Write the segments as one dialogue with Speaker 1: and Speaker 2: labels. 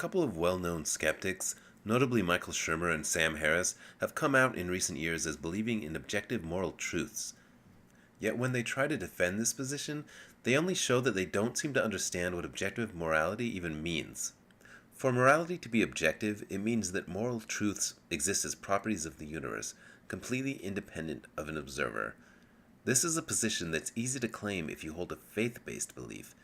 Speaker 1: couple of well-known skeptics, notably Michael Shermer and Sam Harris, have come out in recent years as believing in objective moral truths. Yet when they try to defend this position, they only show that they don't seem to understand what objective morality even means. For morality to be objective, it means that moral truths exist as properties of the universe, completely independent of an observer. This is a position that's easy to claim if you hold a faith-based belief,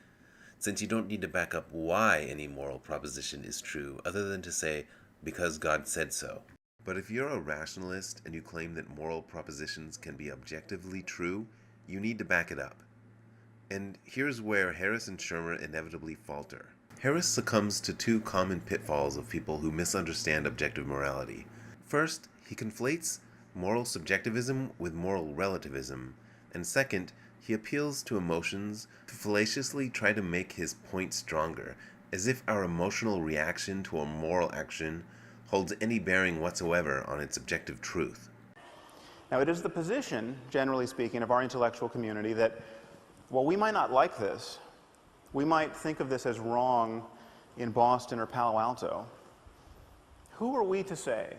Speaker 1: since you don't need to back up why any moral proposition is true other than to say, because God said so. But if you're a rationalist and you claim that moral propositions can be objectively true, you need to back it up. And here's where Harris and Shermer inevitably falter. Harris succumbs to two common pitfalls of people who misunderstand objective morality. First, he conflates moral subjectivism with moral relativism, and second, he appeals to emotions to fallaciously try to make his point stronger, as if our emotional reaction to a moral action holds any bearing whatsoever on its objective truth.
Speaker 2: Now, it is the position, generally speaking, of our intellectual community that, while we might not like this, we might think of this as wrong in Boston or Palo Alto, who are we to say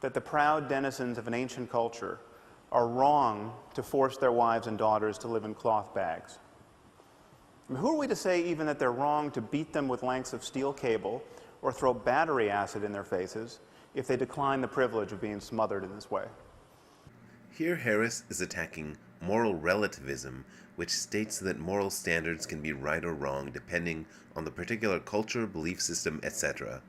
Speaker 2: that the proud denizens of an ancient culture are wrong to force their wives and daughters to live in cloth bags? I mean, who are we to say even that they're wrong to beat them with lengths of steel cable or throw battery acid in their faces if they decline the privilege of being smothered in this way?
Speaker 1: Here Harris is attacking moral relativism, which states that moral standards can be right or wrong depending on the particular culture, belief system, etc.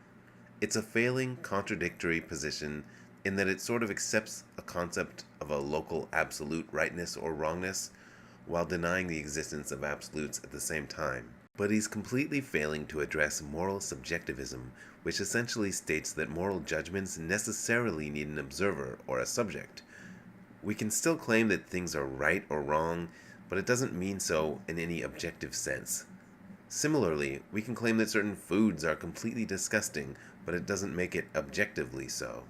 Speaker 1: It's a failing, contradictory position in that it sort of accepts a concept of a local absolute rightness or wrongness while denying the existence of absolutes at the same time. But he's completely failing to address moral subjectivism, which essentially states that moral judgments necessarily need an observer or a subject. We can still claim that things are right or wrong, but it doesn't mean so in any objective sense. Similarly, we can claim that certain foods are completely disgusting, but it doesn't make it objectively so.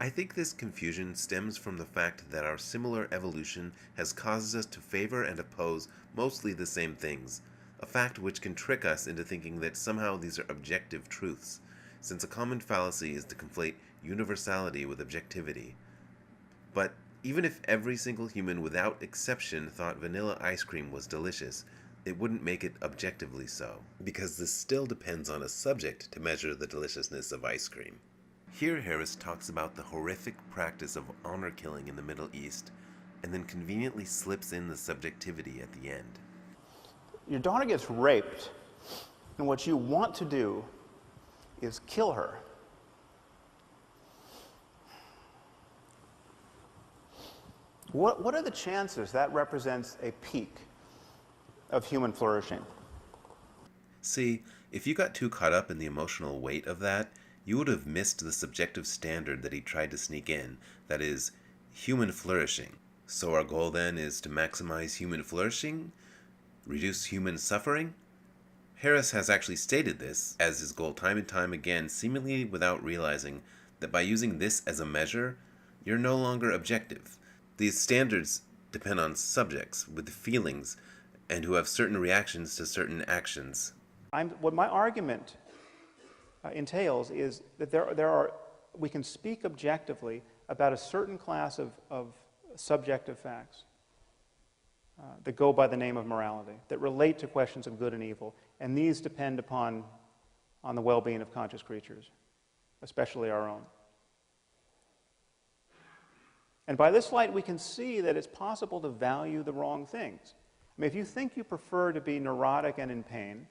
Speaker 1: I think this confusion stems from the fact that our similar evolution has caused us to favor and oppose mostly the same things, a fact which can trick us into thinking that somehow these are objective truths, since a common fallacy is to conflate universality with objectivity. But even if every single human without exception thought vanilla ice cream was delicious, it wouldn't make it objectively so, because this still depends on a subject to measure the deliciousness of ice cream. Here Harris talks about the horrific practice of honor killing in the Middle East, and then conveniently slips in the subjectivity at the end.
Speaker 2: Your daughter gets raped, and what you want to do is kill her. What are the chances that represents a peak of human flourishing?
Speaker 1: See, if you got too caught up in the emotional weight of that, you would have missed the subjective standard that he tried to sneak in, that is, human flourishing. So our goal then is to maximize human flourishing? Reduce human suffering? Harris has actually stated this as his goal time and time again, seemingly without realizing that by using this as a measure, you're no longer objective. These standards depend on subjects with feelings and who have certain reactions to certain actions.
Speaker 2: What my argument entails is that we can speak objectively about a certain class of subjective facts that go by the name of morality, that relate to questions of good and evil, and these depend on the well-being of conscious creatures, especially our own. And by this light, we can see that it's possible to value the wrong things. I mean, if you think you prefer to be neurotic and in pain,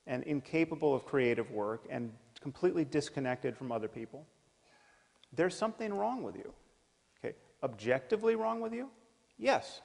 Speaker 2: and incapable of creative work, and completely disconnected from other people, there's something wrong with you. Okay, objectively wrong with you? Yes.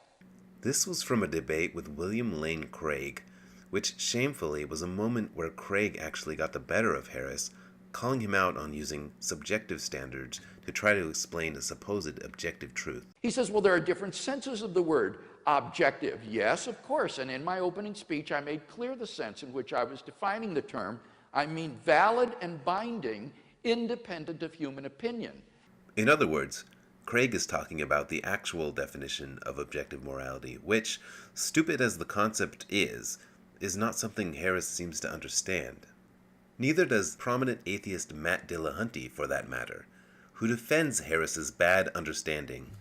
Speaker 1: This was from a debate with William Lane Craig, which shamefully was a moment where Craig actually got the better of Harris, calling him out on using subjective standards to try to explain a supposed objective truth.
Speaker 3: He says, well, there are different senses of the word objective. Yes, of course, and in my opening speech I made clear the sense in which I was defining the term. I mean valid and binding, independent of human opinion.
Speaker 1: In other words, Craig is talking about the actual definition of objective morality, which, stupid as the concept is not something Harris seems to understand. Neither does prominent atheist Matt Dillahunty, for that matter, who defends Harris's bad understanding.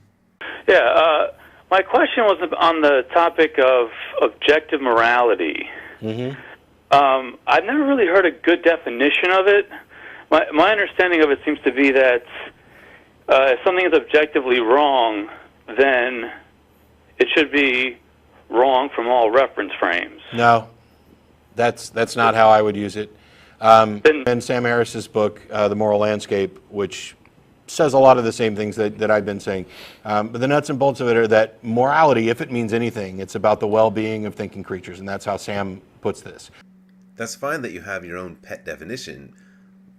Speaker 4: Yeah, my question was on the topic of objective morality. I've never really heard a good definition of it. My understanding of it seems to be that if something is objectively wrong, then it should be wrong from all reference frames.
Speaker 5: No, that's not how I would use it. In Sam Harris's book, The Moral Landscape, which says a lot of the same things that I've been saying. But the nuts and bolts of it are that morality, if it means anything, it's about the well-being of thinking creatures, and that's how Sam puts this.
Speaker 1: That's fine that you have your own pet definition,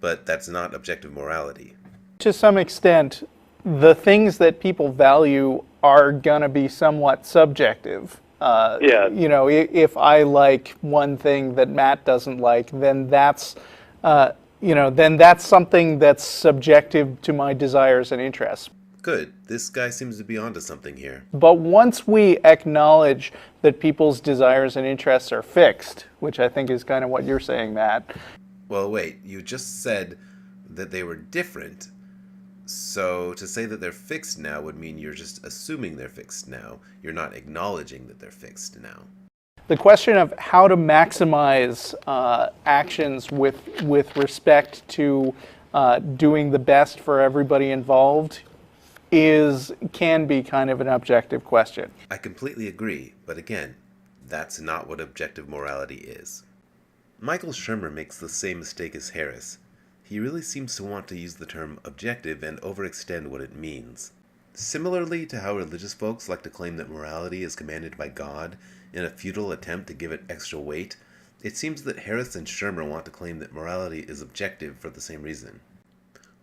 Speaker 1: but that's not objective morality.
Speaker 6: To some extent, the things that people value are going to be somewhat subjective.
Speaker 4: Yeah.
Speaker 6: You know, if I like one thing that Matt doesn't like, then that's, then that's something that's subjective to my desires and interests.
Speaker 1: Good. This guy seems to be onto something here.
Speaker 6: But once we acknowledge that people's desires and interests are fixed, which I think is kind of what you're saying, Matt.
Speaker 1: Well, wait, you just said that they were different. So to say that they're fixed now would mean you're just assuming they're fixed now. You're not acknowledging that they're fixed now.
Speaker 6: The question of how to maximize actions with respect to doing the best for everybody involved can be kind of an objective question.
Speaker 1: I completely agree, but again, that's not what objective morality is. Michael Shermer makes the same mistake as Harris. He really seems to want to use the term objective and overextend what it means. Similarly to how religious folks like to claim that morality is commanded by God in a futile attempt to give it extra weight, it seems that Harris and Shermer want to claim that morality is objective for the same reason.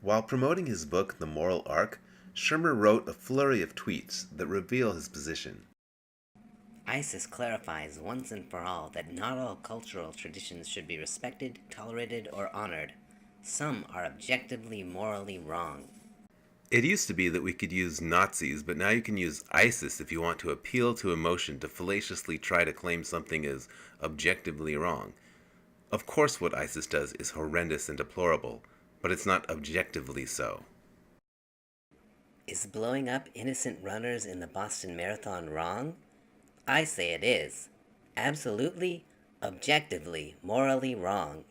Speaker 1: While promoting his book, The Moral Arc, Shermer wrote a flurry of tweets that reveal his position.
Speaker 7: ISIS clarifies once and for all that not all cultural traditions should be respected, tolerated, or honored. Some are objectively morally wrong.
Speaker 1: It used to be that we could use Nazis, but now you can use ISIS if you want to appeal to emotion to fallaciously try to claim something is objectively wrong. Of course what ISIS does is horrendous and deplorable, but it's not objectively so.
Speaker 7: Is blowing up innocent runners in the Boston Marathon wrong? I say it is. Absolutely, objectively, morally wrong.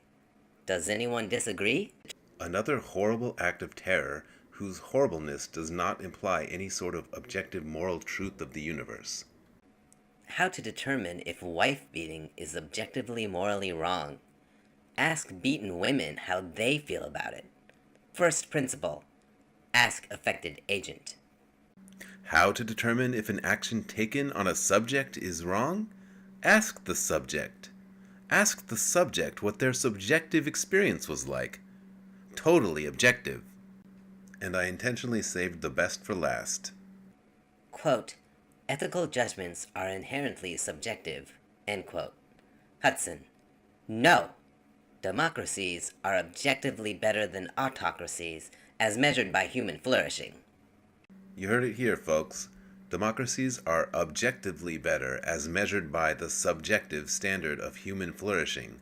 Speaker 7: Does anyone disagree?
Speaker 1: Another horrible act of terror whose horribleness does not imply any sort of objective moral truth of the universe.
Speaker 7: How to determine if wife beating is objectively morally wrong? Ask beaten women how they feel about it. First principle. Ask affected agent.
Speaker 1: How to determine if an action taken on a subject is wrong? Ask the subject. Ask the subject what their subjective experience was like. Totally objective. And I intentionally saved the best for last.
Speaker 7: Quote, ethical judgments are inherently subjective. End quote. Hudson. No. Democracies are objectively better than autocracies as measured by human flourishing.
Speaker 1: You heard it here, folks. Democracies are objectively better as measured by the subjective standard of human flourishing.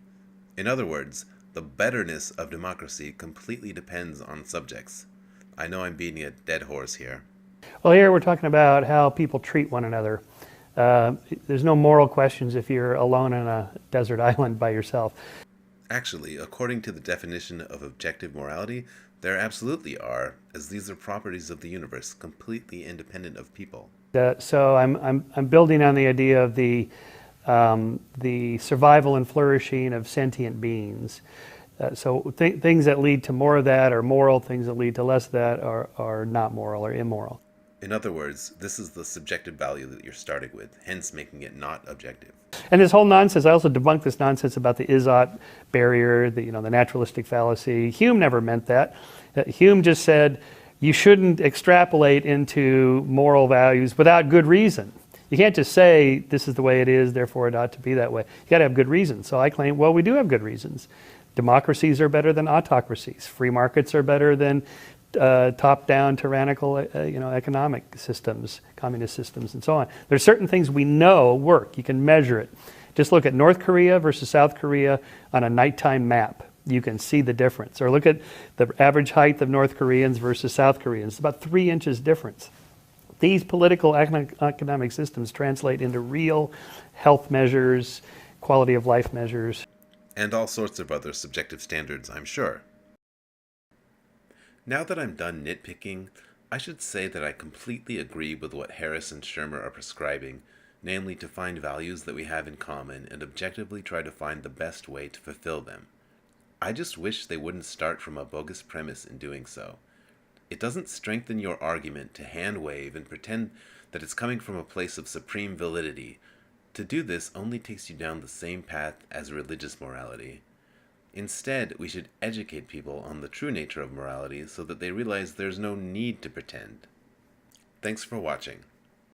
Speaker 1: In other words, the betterness of democracy completely depends on subjects. I know I'm beating a dead horse here.
Speaker 8: Well, here we're talking about how people treat one another. There's no moral questions if you're alone on a desert island by yourself.
Speaker 1: Actually, according to the definition of objective morality, there absolutely are, as these are properties of the universe, completely independent of people.
Speaker 8: So I'm building on the idea of the survival and flourishing of sentient beings. So things that lead to more of that are moral, things that lead to less of that are not moral or immoral.
Speaker 1: In other words, this is the subjective value that you're starting with, hence making it not objective.
Speaker 8: And this whole nonsense, I also debunked this nonsense about the Izzat barrier, the naturalistic fallacy. Hume never meant that. Hume just said you shouldn't extrapolate into moral values without good reason. You can't just say this is the way it is, therefore it ought to be that way. You got to have good reasons. So I claim, well, we do have good reasons. Democracies are better than autocracies. Free markets are better than top-down tyrannical, economic systems, communist systems, and so on. There's certain things we know work. You can measure it. Just look at North Korea versus South Korea on a nighttime map. you can see the difference. Or look at the average height of North Koreans versus South Koreans. It's about 3 inches difference. These political economic systems translate into real health measures, quality of life measures.
Speaker 1: And all sorts of other subjective standards, I'm sure. Now that I'm done nitpicking, I should say that I completely agree with what Harris and Shermer are prescribing, namely to find values that we have in common and objectively try to find the best way to fulfill them. I just wish they wouldn't start from a bogus premise in doing so. It doesn't strengthen your argument to hand-wave and pretend that it's coming from a place of supreme validity. To do this only takes you down the same path as religious morality. Instead, we should educate people on the true nature of morality so that they realize there's no need to pretend. Thanks for watching.